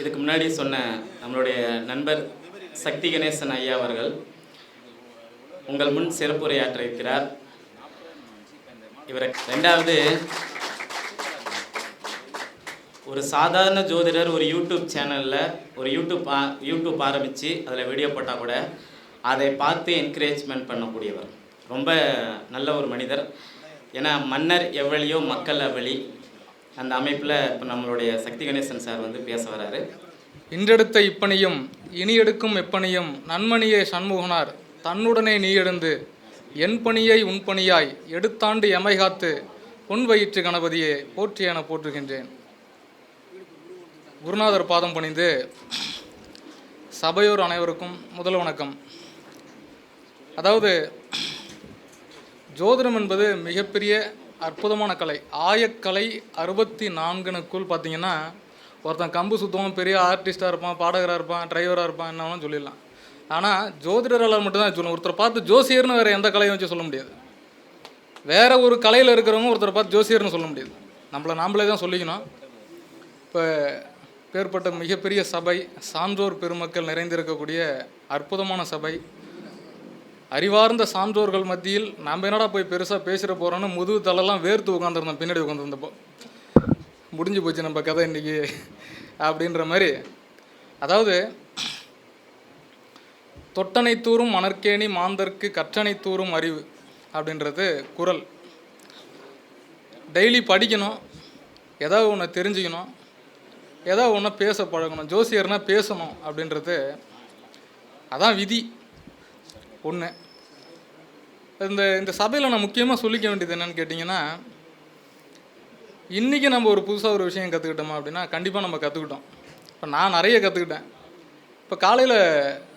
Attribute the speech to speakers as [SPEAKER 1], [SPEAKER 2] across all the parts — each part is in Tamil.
[SPEAKER 1] இதுக்கு முன்னாடி சொன்ன நம்மளுடைய நண்பர் சக்தி கணேசன் ஐயா அவர்கள் உங்கள் முன் சிறப்புரையாற்ற இருக்கிறார். இவரை ரெண்டாவது ஒரு சாதாரண ஜோதிடர் ஒரு யூடியூப் சேனலில் ஒரு யூடியூப் ஆரம்பித்து அதில் வீடியோ போட்டால் கூட அதை பார்த்து என்கரேஜ்மெண்ட் பண்ணக்கூடியவர். ரொம்ப நல்ல ஒரு மனிதர். ஏன்னா மன்னர் எவ்வளியோ மக்கள் அவ்வளி அந்த அமைப்பில் இப்போ நம்மளுடைய சக்தி கணேசன் சார் வந்து பேச வராரு.
[SPEAKER 2] இன்றெடுத்த இப்பணியும் இனி எடுக்கும் எப்பணியும் நன்மணியே சண்முகனார் தன்னுடனே நீ எழுந்து என் பணியை உன் பணியாய் எடுத்தாண்டு எமை காத்து பொன் வயிற்று கணபதியே போற்றி என போற்றுகின்றேன். குருநாதர் பாதம் பணிந்து சபையோர் அனைவருக்கும் முதல் வணக்கம். அதாவது ஜோதிடம் என்பது மிகப்பெரிய அற்புதமான கலை. ஆயக்கலை 64னுக்குள் பார்த்தீங்கன்னா ஒருத்தன் கம்பு சுத்தமாக பெரிய ஆர்டிஸ்டாக இருப்பான், பாடகராக இருப்பான், டிரைவராக இருப்பான், என்ன வேணாலும் சொல்லிடலாம். ஆனால் ஜோதிடரால் மட்டும்தான் சொல்லணும். ஒருத்தரை பார்த்து ஜோசியர்னு வேறு எந்த கலையும் வச்சு சொல்ல முடியாது. வேறு ஒரு கலையில் இருக்கிறவங்க ஒருத்தரை பார்த்து ஜோசியர்னு சொல்ல முடியாது. நாமளே தான் சொல்லிக்கணும். இப்போ பேர்பட்ட மிகப்பெரிய சபை, சான்றோர் பெருமக்கள் நிறைந்திருக்கக்கூடிய அற்புதமான சபை, அறிவார்ந்த சான்றோர்கள் மத்தியில் நம்ம என்னடா போய் பெருசாக பேசுகிற போகிறோன்னு முதுகு தலைலாம் வேர்த்து உட்காந்துருந்தோம். பின்னாடி உட்காந்துருந்தப்போ முடிஞ்சு போச்சு நம்ம கதை இன்றைக்கி அப்படின்ற மாதிரி. அதாவது தொட்டனை தூரும் மணற்கேணி மாந்தர்க்கு கற்றனை தூரும் அறிவு அப்படின்றது குறள். டெய்லி படிக்கணும், ஏதாவது ஒன்று தெரிஞ்சுக்கணும், ஏதாவது ஒன்று பேச பழகணும். ஜோசியர்னால் பேசணும் அப்படின்றது அதான் விதி ஒன்று. இந்த சபையில் நான் முக்கியமாக சொல்லிக்க வேண்டியது என்னென்னு கேட்டிங்கன்னா, இன்றைக்கி நம்ம ஒரு புதுசாக ஒரு விஷயம் கற்றுக்கிட்டோமா அப்படின்னா கண்டிப்பாக நம்ம கற்றுக்கிட்டோம். இப்போ நான் நிறைய கற்றுக்கிட்டேன். இப்போ காலையில்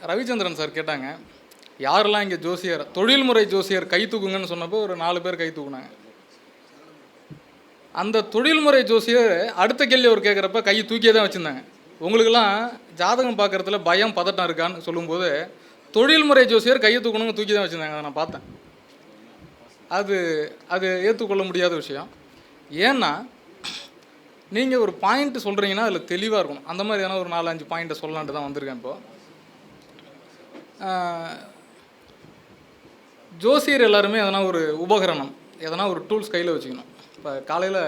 [SPEAKER 2] ரவிச்சந்திரன் சார் கேட்டாங்க, யாரெல்லாம் இங்கே ஜோசியர் தொழில்முறை ஜோசியர் கை தூக்குங்கன்னு சொன்னப்போ ஒரு 4 பேர் கை தூக்குனாங்க. அந்த தொழில்முறை ஜோசியர் அடுத்த கேள்வி அவர் கேட்குறப்ப கை தூக்கியே தான் வச்சுருந்தாங்க. உங்களுக்கெல்லாம் ஜாதகம் பார்க்குறதுல பயம் பதட்டம் இருக்கான்னு சொல்லும்போது தொழில்முறை ஜோசியர் கையை தூக்கணுங்க தூக்கி தான் வச்சுருந்தாங்க. அதை நான் பார்த்தேன். அது ஏற்றுக்கொள்ள முடியாத விஷயம். ஏன்னா நீங்கள் ஒரு பாயிண்ட்டு சொல்கிறீங்கன்னா அதில் தெளிவாக இருக்கணும். அந்த மாதிரி எதனா ஒரு 4-5 பாயிண்ட்டை சொல்லலான்ட்டு தான் வந்திருக்கேன். இப்போது ஜோசியர் எல்லாருமே எதனா ஒரு உபகரணம், எதனா ஒரு டூல்ஸ் கையில் வச்சுக்கணும். இப்போ காலையில்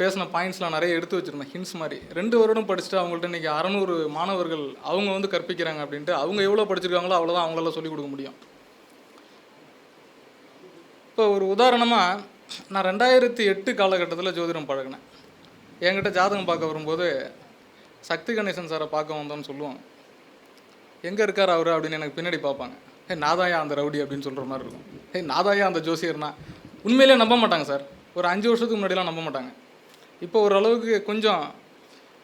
[SPEAKER 2] பேசின பாயிண்ட்ஸ்லாம் நிறைய எடுத்து வச்சுருந்தேன், ஹின்ஸ் மாதிரி. 2 வருடம் படிச்சுட்டு அவங்கள்ட்ட இன்றைக்கி 600 மாணவர்கள் அவங்க வந்து கற்பிக்கிறாங்க அப்படின்ட்டு அவங்க எவ்வளோ படிச்சிருக்காங்களோ அவ்வளோதான் அவங்களால சொல்லிக் கொடுக்க முடியும். இப்போ ஒரு உதாரணமாக நான் 2008 காலகட்டத்தில் ஜோதிடம் பழகினேன். என்கிட்ட ஜாதகம் பார்க்க வரும்போது சக்தி கணேசன் சாரை பார்க்க வந்தோன்னு சொல்லுவோம். எங்கே இருக்கார் அவர் அப்படின்னு எனக்கு பின்னாடி பார்ப்பாங்க. நாதாயா அந்த ரவுடி அப்படின்னு சொல்கிற மாதிரி இருக்கும். நாதாயா அந்த ஜோசியர்னா உண்மையிலே நம்ப மாட்டாங்க சார். ஒரு 5 வருஷத்துக்கு முன்னாடிலாம் நம்ப மாட்டாங்க. இப்போ ஓரளவுக்கு கொஞ்சம்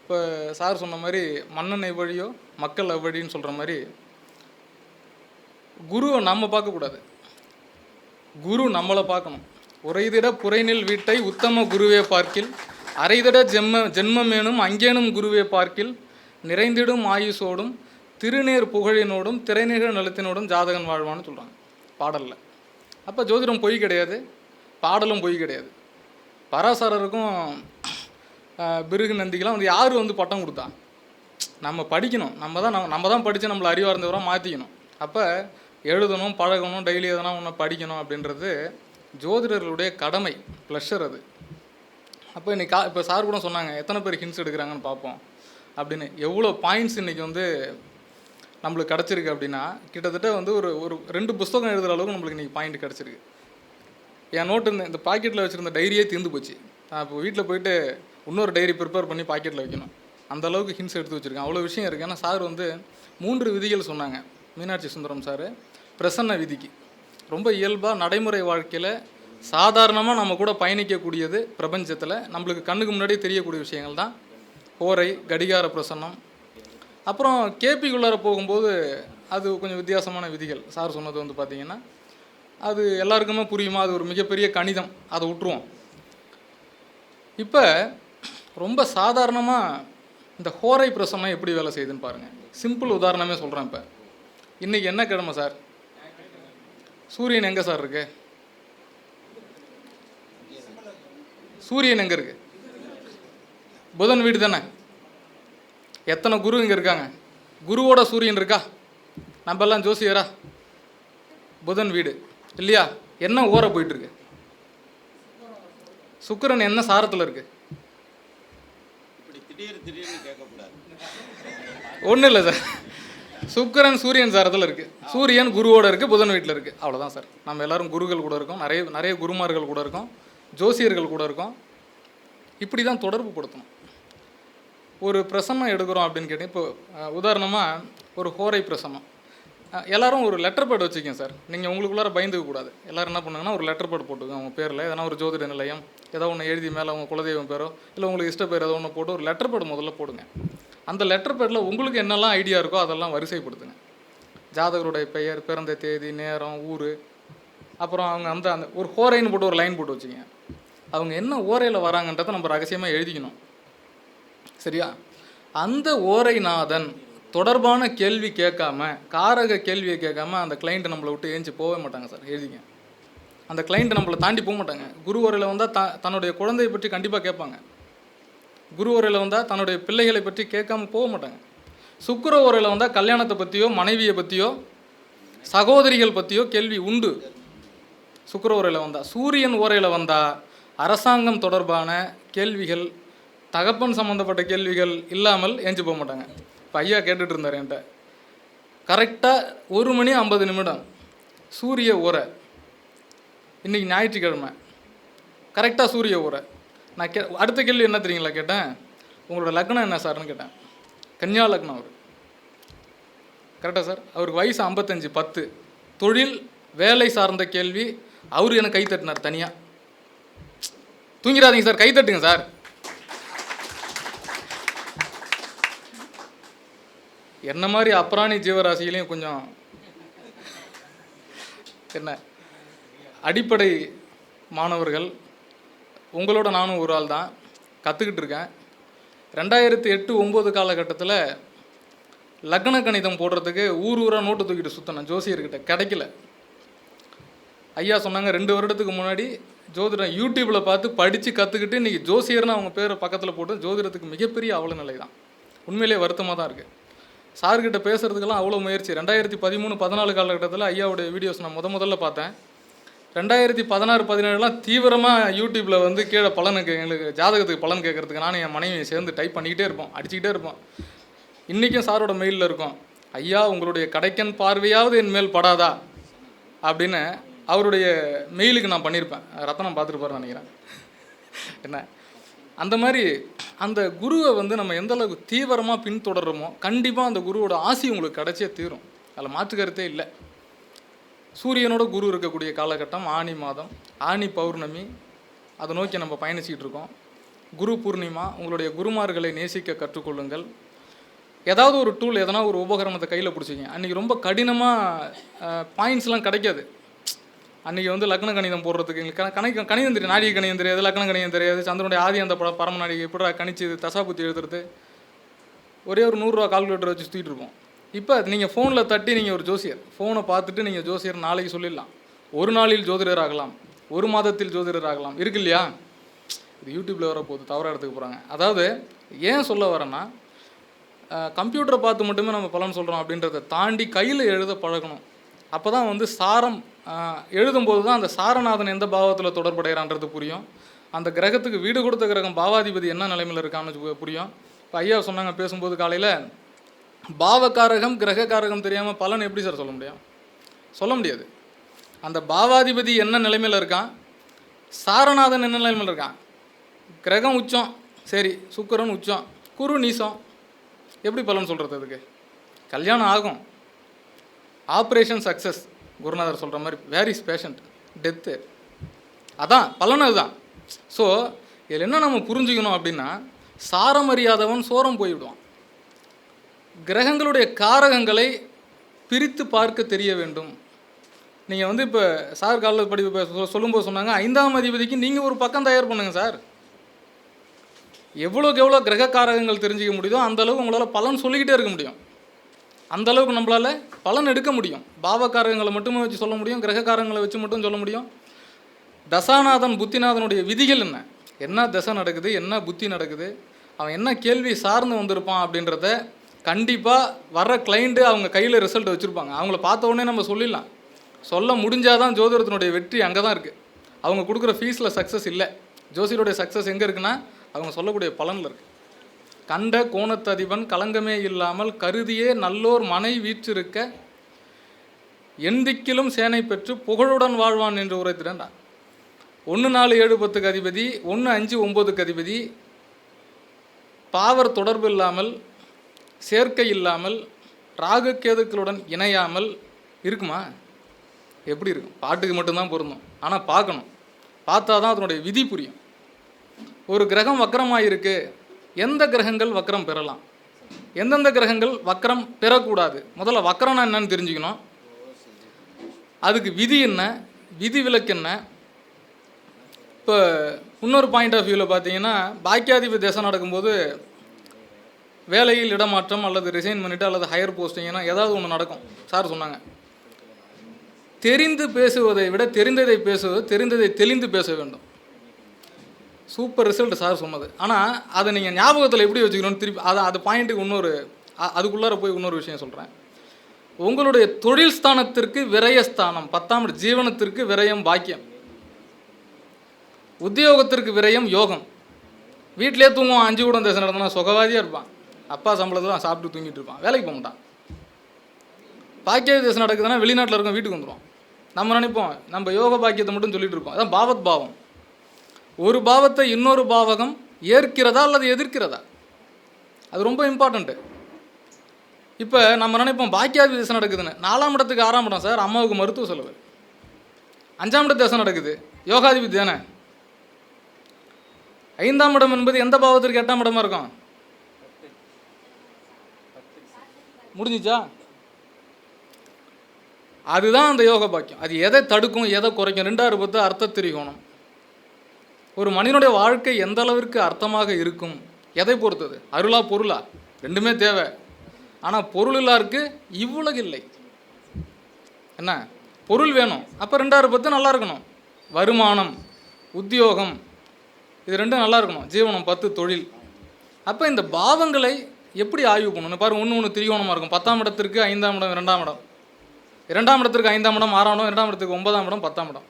[SPEAKER 2] இப்போ சார் சொன்ன மாதிரி மன்னன் எவ்வழியோ மக்கள் எவ்வழின்னு சொல்கிற மாதிரி குருவை நம்ம பார்க்கக்கூடாது, குரு நம்மளை பார்க்கணும். உரைதிட புரைநில் வீட்டை உத்தம குருவே பார்க்கில் அரைதிட ஜென்மமேனும் அங்கேனும் குருவே பார்க்கில் நிறைந்திடும் ஆயுசோடும் திருநேர் புகழினோடும் திரைநிகழ் நலத்தினோடும் ஜாதகன் வாழ்வான்னு சொல்கிறாங்க பாடலில். அப்போ ஜோதிடம் பொய் கிடையாது, பாடலும் பொய் கிடையாது. பராசரருக்கும் பிருகு நந்திக்கெலாம் வந்து யார் வந்து பட்டம் கொடுத்தா? நம்ம படிக்கணும், நம்ம தான் படித்து நம்மளை அறிவார்ந்தவராக மாற்றிக்கணும். அப்போ எழுதணும், பழகணும், டெய்லி எதனா ஒன்று படிக்கணும் அப்படின்றது ஜோதிடர்களுடைய கடமை, ப்ளஷர் அது. அப்போ இன்றைக்கி இப்போ சார் கூட சொன்னாங்க எத்தனை பேர் ஹின்ஸ் எடுக்கிறாங்கன்னு பார்ப்போம் அப்படின்னு. எவ்வளோ பாயிண்ட்ஸ் இன்றைக்கி வந்து நம்மளுக்கு கிடச்சிருக்கு அப்படின்னா கிட்டத்தட்ட வந்து ஒரு 2 புத்தகம் எழுதுகிற அளவுக்கு நம்மளுக்கு இன்றைக்கி பாயிண்ட் கிடச்சிருக்கு. என் நோட்டு இந்த பாக்கெட்டில் வச்சுருந்த டைரியே தீர்ந்து போச்சு. நான் இப்போ வீட்டில் போயிட்டு இன்னொரு டைரி ப்ரிப்பேர் பண்ணி பாக்கெட்டில் வைக்கணும். அந்த அளவுக்கு ஹின்ஸ் எடுத்து வச்சுருக்கேன். அவ்வளோ விஷயம் இருக்குது. ஏன்னா சார் வந்து 3 விதிகள் சொன்னாங்க. மீனாட்சி சுந்தரம் சார் பிரசன்ன விதிக்கு ரொம்ப இயல்பாக நடைமுறை வாழ்க்கையில் சாதாரணமாக நம்ம கூட பயணிக்கக்கூடியது, பிரபஞ்சத்தில் நம்மளுக்கு கண்ணுக்கு முன்னாடியே தெரியக்கூடிய விஷயங்கள் தான் ஹோரை, கடிகார பிரசன்னம். அப்புறம் கேபிக்குள்ளார போகும்போது அது கொஞ்சம் வித்தியாசமான விதிகள். சார் சொன்னது வந்து பார்த்திங்கன்னா அது எல்லாருக்குமே புரியுமா? அது ஒரு மிகப்பெரிய கணிதம், அதை விட்டுருவோம். இப்போ ரொம்ப சாதாரணமாக இந்த ஹோரை பிரசன்னம் எப்படி வேலை செய்யுதுன்னு பாருங்கள். சிம்பிள் உதாரணமே சொல்கிறேன். இப்போ இன்றைக்கி என்ன கிழமை சார்? சூரியன் எங்கே சார் இருக்குது? சூரியன் எங்கே இருக்குது? புதன் வீடு தானே. எத்தனை குரு இங்கே இருக்காங்க? குருவோட சூரியன் இருக்கா? நம்ம எல்லாம் ஜோசியரா? புதன் வீடு இல்லையா? என்ன ஓர போயிட்டுருக்கு? சுக்கிரன் என்ன சாரத்தில் இருக்குது? ஒன்றும் இல்லை சார், சுக்கிரன் சூரியன் சாரத்தில் இருக்குது, சூரியன் குருவோட இருக்குது, புதன் வீட்டில் இருக்குது. அவ்வளோதான் சார். நம்ம எல்லோரும் குருகள் கூட இருக்கோம், நிறைய குருமார்கள் கூட இருக்கோம், ஜோசியர்கள் கூட இருக்கோம். இப்படி தான் தொடர்பு படுத்தணும். ஒரு பிரசன்னம் எடுக்கிறோம் அப்படின்னு கேட்டேன். இப்போ உதாரணமாக ஒரு ஹோரை பிரசன்னம், எல்லோரும் ஒரு லெட்டர் பேட் வச்சுக்கோங்க சார். நீங்கள் உங்களுக்குள்ளார பயந்துக்க கூடாது. எல்லோரும் என்ன பண்ணுங்கன்னா ஒரு லெட்டர் பேட் போட்டுக்கோங்க. அவங்க பேரில் எதனா ஒரு ஜோதிட நிலையம் ஏதோ ஒன்று எழுதி மேலே அவங்க குலதெய்வம் பேரோ இல்லை உங்களுக்கு இஷ்ட பேர் ஏதோ ஒன்று போட்டு ஒரு லெட்டர் பேட் முதல்ல போடுங்க. அந்த லெட்டர் பேடில் உங்களுக்கு என்னெல்லாம் ஐடியா இருக்கோ அதெல்லாம் வரிசைப்படுத்துங்க. ஜாதகருடைய பெயர், பிறந்த தேதி, நேரம், ஊர், அப்புறம் அவங்க அந்த அந்த ஒரு ஹோரைன்னு போட்டு ஒரு லைன் போட்டு வச்சுங்க. அவங்க என்ன ஓரையில் வராங்கன்றதை நம்ம ரகசியமாக எழுதிக்கணும். சரியா? அந்த ஓரைநாதன் தொடர்பான கேள்வி கேட்காம, காரக கேள்வியை கேட்காம அந்த கிளைண்ட்டை நம்மளை விட்டு ஏஞ்சி போகவே மாட்டாங்க சார். எழுதிங்க. அந்த கிளைண்ட்டை நம்மளை தாண்டி போக மாட்டாங்க. குரு ஓரையில் வந்தால் தன்னுடைய குழந்தையை பற்றி கண்டிப்பாக கேட்பாங்க. குரு ஓரையில் வந்தால் தன்னுடைய பிள்ளைகளை பற்றி கேட்காம போக மாட்டாங்க. சுக்கிர ஓரையில் வந்தால் கல்யாணத்தை பற்றியோ மனைவியை பற்றியோ சகோதரிகள் பற்றியோ கேள்வி உண்டு. சுக்கிர ஓரையில் வந்தால். சூரியன் ஓரையில் வந்தால் அரசாங்கம் தொடர்பான கேள்விகள், தகப்பன் சம்மந்தப்பட்ட கேள்விகள் இல்லாமல் ஏஞ்சி போக மாட்டாங்க. இப்போ ஐயா கேட்டுட்டு இருந்தார் என்கிட்ட, கரெக்டாக 1:50 சூரிய ஓரை, இன்றைக்கி ஞாயிற்றுக்கிழமை, கரெக்டாக சூரிய ஓரை. நான் அடுத்த கேள்வி என்ன தெரியுங்களா கேட்டேன்? உங்களோட லக்னம் என்ன சார்னு கேட்டேன். கன்னியா லக்னம் அவர். கரெக்டாக சார்? அவருக்கு வயசு 55, 10. தொழில் வேலை சார்ந்த கேள்வி. அவர் எனக்கு கை தட்டினார் தனியாக. தூங்கிடாதீங்க சார், கை தட்டுங்க சார். என்ன மாதிரி அப்ராணி ஜீவராசிகளையும் கொஞ்சம் என்ன அடிப்படை மாணவர்கள், உங்களோட நானும் ஒரு ஆள் தான், கற்றுக்கிட்டு இருக்கேன். 2008-09 காலகட்டத்தில் லக்ன கணிதம் போடுறதுக்கு ஊராக நோட்டு தூக்கிட்டு சுற்றினேன். ஜோசியர்கிட்ட கிடைக்கல. ஐயா சொன்னாங்க 2 வருடத்துக்கு முன்னாடி ஜோதிடம் யூடியூப்பில் பார்த்து படித்து கற்றுக்கிட்டு இன்றைக்கி ஜோசியர்னு அவங்க பேரை பக்கத்தில் போட்டு ஜோதிடத்துக்கு மிகப்பெரிய அவல நிலை தான். உண்மையிலே வருத்தமாக தான் இருக்குது. சார்கிட்ட பேசுகிறதுக்கெல்லாம் அவ்வளோ முயற்சி. 2013-14 காலகட்டத்தில் ஐயாவுடைய வீடியோஸ் நான் முதல்ல பார்த்தேன். 2016-17 தீவிரமாக யூடியூப்பில் வந்து கீழே பலனுக்கு எங்களுக்கு ஜாதகத்துக்கு பலன் கேட்குறதுக்கு நானும் என் மனைவி சேர்ந்து டைப் பண்ணிக்கிட்டே இருப்போம், அடிச்சுக்கிட்டே இருப்போம். இன்றைக்கும் சாரோட மெயிலில் இருக்கும், ஐயா உங்களுடைய கடைக்கன் பார்வையாவது என் மேல் படாதா அப்படின்னு அவருடைய மெயிலுக்கு நான் பண்ணியிருப்பேன். ரத்தனம் பார்த்துருப்பாருன்னு நினைக்கிறேன். என்ன அந்த மாதிரி அந்த குருவை வந்து நம்ம எந்த அளவுக்கு தீவிரமாக பின்தொடர்றோமோ கண்டிப்பாக அந்த குருவோட ஆசி உங்களுக்கு கிடைச்சே தீரும். அதில் மாற்றுக்கருத்தே இல்லை. சூரியனோட குரு இருக்கக்கூடிய காலகட்டம் ஆனி மாதம், ஆனி பௌர்ணமி, அதை நோக்கி நம்ம பயணிச்சிக்கிட்டு இருக்கோம். குரு பூர்ணிமா. உங்களுடைய குருமார்களை நேசிக்க கற்றுக்கொள்ளுங்கள். ஏதாவது ஒரு டூல், எதனா ஒரு உபகரணத்தை கையில் பிடிச்சிங்க. அன்றைக்கி ரொம்ப கடினமாக பாயிண்ட்ஸ்லாம் கிடைக்காது. அன்றைக்கி வந்து லக்ன கணிதம் போடுறதுக்கு எங்களுக்கு கணிதம் தெரியும், நாடிகை கணிதம் தெரியாது, லக்ன கணிதம் தெரியாது, சந்திரனுடைய ஆதி அந்த பரம நாடிகை எப்படி கணிச்சு தசாபுத்தி எழுதுறது, ஒரே ஒரு 100 ரூபா கால்குலேட்டர் வச்சு சுற்றிட்டு இருப்போம். இப்போ நீங்கள் ஃபோனில் தட்டி நீங்கள் ஒரு ஜோசியர், ஃபோனை பார்த்துட்டு நீங்கள் ஜோசியர் நாளைக்கு சொல்லிடலாம். ஒரு நாளில் ஜோதிடர் ஆகலாம், ஒரு மாதத்தில் ஜோதிடர் ஆகலாம், இருக்கு இல்லையா? இது யூடியூப்பில் வர போது தவறாக எடுத்துக்க போகிறாங்க. அதாவது ஏன் சொல்ல வரேன்னா, கம்ப்யூட்டரை பார்த்து மட்டுமே நம்ம பலன் சொல்கிறோம் அப்படின்றத தாண்டி கையில் எழுத பழகணும். அப்போ தான் வந்து சாரம் எழுதும்போது தான் அந்த சாரநாதன் எந்த பாவத்தில் தொடர்புடைகிறான்றது புரியும். அந்த கிரகத்துக்கு வீடு கொடுத்த கிரகம் பாவாதிபதி என்ன நிலைமையில் இருக்கான்னு புரியும். இப்போ ஐயா சொன்னாங்க பேசும்போது காலையில், பாவக்காரகம் கிரகக்காரகம் தெரியாமல் பலன் எப்படி சார் சொல்ல முடியும்? சொல்ல முடியாது. அந்த பாவாதிபதி என்ன நிலைமையில் இருக்கான், சாரநாதன் என்ன நிலைமையில் இருக்கான், கிரகம் உச்சம், சரி சுக்கிரன் உச்சம், குரு நீசம், எப்படி பலன் சொல்கிறது? அதுக்கு கல்யாணம் ஆகும், ஆப்ரேஷன் சக்ஸஸ், குருநாதர் சொல்கிற மாதிரி வேர் இஸ் பேஷண்ட், டெத்து, அதான் பலன். அதுதான். ஸோ இதில் என்ன நம்ம புரிஞ்சுக்கணும் அப்படின்னா, சாரம் அறியாதவன் சோரம் போய்விடுவான். கிரகங்களுடைய காரகங்களை பிரித்து பார்க்க தெரிய வேண்டும். நீங்கள் வந்து இப்போ சார் காலையில் படிப்பு சொல்லும்போது சொன்னாங்க, 5ஆம் அதிபதிக்கு நீங்கள் ஒரு பக்கம் தயார் பண்ணுங்கள் சார். எவ்வளோக்கு எவ்வளோ கிரக காரகங்கள் தெரிஞ்சிக்க முடியுதோ அந்தளவுக்கு உங்களால் பலன் சொல்லிக்கிட்டே இருக்க முடியும். அந்தளவுக்கு நம்மளால் பலன் எடுக்க முடியும். பாவக்காரகங்களை மட்டுமே வச்சு சொல்ல முடியும், கிரகக்காரங்களை வச்சு மட்டும் சொல்ல முடியும். தசாநாதன் புத்திநாதனுடைய விதிகள் என்ன, என்ன தசை நடக்குது, என்ன புத்தி நடக்குது, அவன் என்ன கேள்வி சார்ந்து வந்திருப்பான் அப்படின்றத கண்டிப்பாக வர்ற கிளைண்ட்டு அவங்க கையில் ரிசல்ட் வச்சுருப்பாங்க. அவங்கள பார்த்த உடனே நம்ம சொல்லிடலாம். சொல்ல முடிஞ்சால் தான் ஜோதிடத்தினுடைய வெற்றி அங்கே தான் இருக்குது. அவங்க கொடுக்குற ஃபீஸில் சக்ஸஸ் இல்லை. ஜோசியருடைய சக்ஸஸ் எங்கே இருக்குன்னா அவங்க சொல்லக்கூடிய பலனில் இருக்குது. கண்ட கோணத்ததிபன் கலங்கமே இல்லாமல் கருதியே நல்லோர் மனை வீற்றிருக்க எந்திக்கிலும் சேனை பெற்று புகழுடன் வாழ்வான் என்று உரைத்திடண்டா. 1 4 7 10க்கு அதிபதி, 1 5 9க்கு அதிபதி, பாவர் தொடர்பு இல்லாமல், சேர்க்கை இல்லாமல், ராகு கேதுக்களுடன் இணையாமல் இருக்குமா? எப்படி இருக்கும்? பாட்டுக்கு மட்டும்தான் பொருந்தும். ஆனால் பார்க்கணும். பார்த்தா தான் அதனுடைய விதி புரியும். ஒரு கிரகம் வக்கரமாக இருக்குது. எந்த கிரகங்கள் வக்கரம் பெறலாம், எந்தெந்த கிரகங்கள் வக்கரம் பெறக்கூடாது? முதல்ல வக்கரம்னா என்னன்னு தெரிஞ்சுக்கணும். அதுக்கு விதி என்ன, விதி விலக்கு என்ன? இப்போ இன்னொரு பாயிண்ட் ஆஃப் வியூவில் பார்த்தீங்கன்னா, பாக்கியாதிபதி தேசம் நடக்கும்போது வேலையில் இடமாற்றம் அல்லது ரிசைன் பண்ணிவிட்டு அல்லது ஹையர் போஸ்டிங்னா ஏதாவது ஒன்று நடக்கும். சார் சொன்னாங்க, தெரிந்து பேசுவதை விட தெரிந்ததை பேசுவது, தெரிந்ததை தெளிந்து பேச வேண்டும். சூப்பர் ரிசல்ட் சார் சொன்னது. ஆனால் அதை நீங்கள் ஞாபகத்தில் எப்படி வச்சுக்கணும்னு திருப்பி அது பாயிண்ட்டுக்கு அதுக்குள்ளார போய் இன்னொரு விஷயம் சொல்கிறேன். உங்களுடைய தொழில் ஸ்தானத்திற்கு விரயஸ்தானம் 10ஆம் இடம், ஜீவனத்திற்கு விரயம் பாக்கியம், உத்தியோகத்திற்கு விரயம் யோகம். வீட்டிலே தூங்குவான். 5 கூட தேசம் நடந்தனா சுகவாதியாக இருப்பான். அப்பா சம்பளத்தில் தான் சாப்பிட்டு தூங்கிட்டு இருப்பான், வேலைக்கு போக மாட்டான். பாக்கிய தேசம் நடக்குதுன்னா வெளிநாட்டில் இருக்கும், வீட்டுக்கு வந்துடுவான். நம்ம நினைப்போம் நம்ம யோக பாக்கியத்தை மட்டும் சொல்லிட்டு இருப்போம். அதான் பாவத் பாவம். ஒரு பாவத்தை இன்னொரு பாவகம் ஏற்கிறதா அல்லது எதிர்க்கிறதா, அது ரொம்ப இம்பார்ட்டண்ட்டு. இப்போ நம்ம நினைப்போம் பாக்கியாதிபதி தேசம் நடக்குதுன்னு. 4ஆம் இடத்துக்கு 6ஆம் இடம் சார், அம்மாவுக்கு மருத்துவ செலவு. 5ஆம் இட தேசம் நடக்குது, யோகாதிபதி தானே. 5ஆம் இடம் என்பது எந்த பாவத்திற்கு 8ஆம் இடமா இருக்கும்? முடிஞ்சிச்சா? அதுதான் அந்த யோக பாக்கியம். அது எதை தடுக்கும், எதை குறைக்கும்? 2 10 அர்த்த திரிகோணம். ஒரு மனிதனுடைய வாழ்க்கை எந்த அளவிற்கு அர்த்தமாக இருக்கும், எதை பொறுத்தது? அருளா பொருளா? ரெண்டுமே தேவை. ஆனால் பொருள் இல்லாருக்கு இவ்வுலகு இல்லை. என்ன பொருள் வேணும்? அப்போ 2 10 நல்லா இருக்கணும். வருமானம், உத்தியோகம், இது ரெண்டும் நல்லா இருக்கணும். ஜீவனம் 10 தொழில். அப்போ இந்த பாவங்களை எப்படி ஆய்வு பண்ணணும் பாருங்க. ஒன்று திரிகோணமாக இருக்கும். 10ஆம் இடத்திற்கு 5ஆம் இடம் 2ஆம் இடம், 2ஆம் இடத்திற்கு 5ஆம் இடம் 6ஆம் இடம், 2ஆம் இடத்துக்கு 9ஆம் இடம் 10ஆம் இடம்.